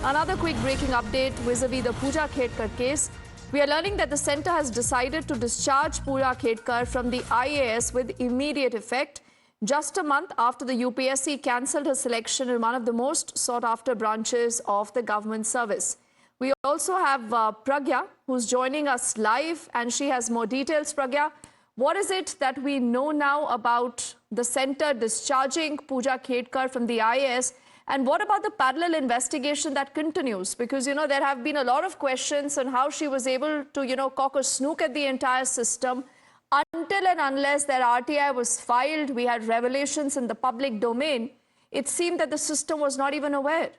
Another quick breaking update vis-a-vis the Pooja Khedkar case. We are learning that the centre has decided to discharge Pooja Khedkar from the IAS with immediate effect, just a month after the UPSC cancelled her selection in one of the most sought-after branches of the government service. We also have Pragya, who's joining us live, and she has more details. Pragya, what is it that we know now about the centre discharging Pooja Khedkar from the IAS? And what about the parallel investigation that continues? Because, there have been a lot of questions on how she was able to, cock a snook at the entire system. Until and unless their RTI was filed, we had revelations in the public domain. It seemed that the system was not even aware.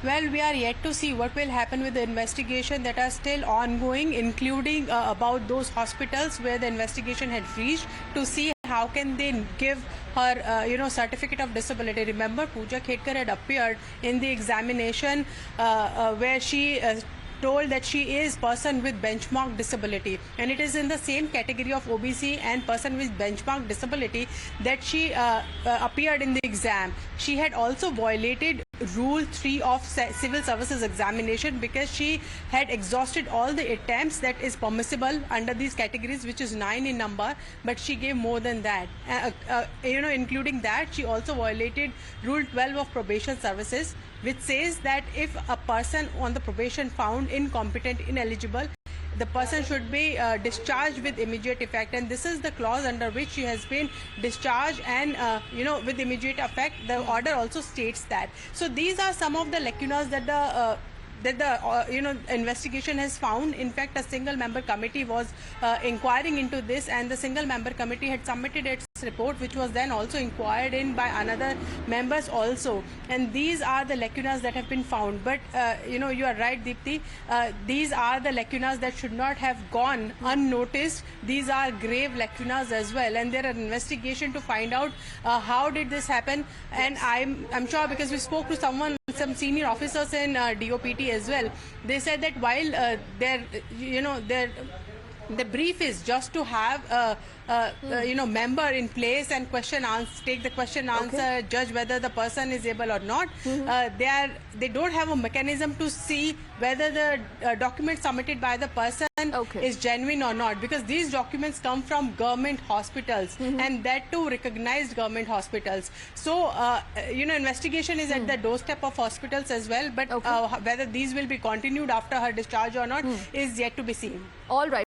Well, we are yet to see what will happen with the investigation that are still ongoing, including about those hospitals where the investigation had reached, to see how can they give her, certificate of disability. Remember, Pooja Khedkar had appeared in the examination where she told that she is person with benchmark disability, and it is in the same category of OBC and person with benchmark disability that she appeared in the exam. She had also violated Rule 3 of Civil Services Examination because she had exhausted all the attempts that is permissible under these categories, which is 9 in number, but she gave more than that. Including that, she also violated Rule 12 of Probation Services, which says that if a person on the probation found incompetent, ineligible, the person should be discharged with immediate effect, and this is the clause under which she has been discharged, and with immediate effect. The order also states that. So these are some of the lacunas that the investigation has found. In fact, a single member committee was inquiring into this, and the single member committee had submitted its report, which was then also inquired in by another members also, and these are the lacunas that have been found. But you are right, Deepti, these are the lacunas that should not have gone unnoticed. These are grave lacunas as well, and there are investigation to find out how did this happen. And I'm sure, because we spoke to some senior officers in DOPT as well, they said that while the brief is just to have member in place and take the question answer, judge whether the person is able or not. They don't have a mechanism to see whether the document submitted by the person is genuine or not, because these documents come from government hospitals, and that too recognized government hospitals. So investigation is at the doorstep of hospitals as well, but whether these will be continued after her discharge or not is yet to be seen. All right.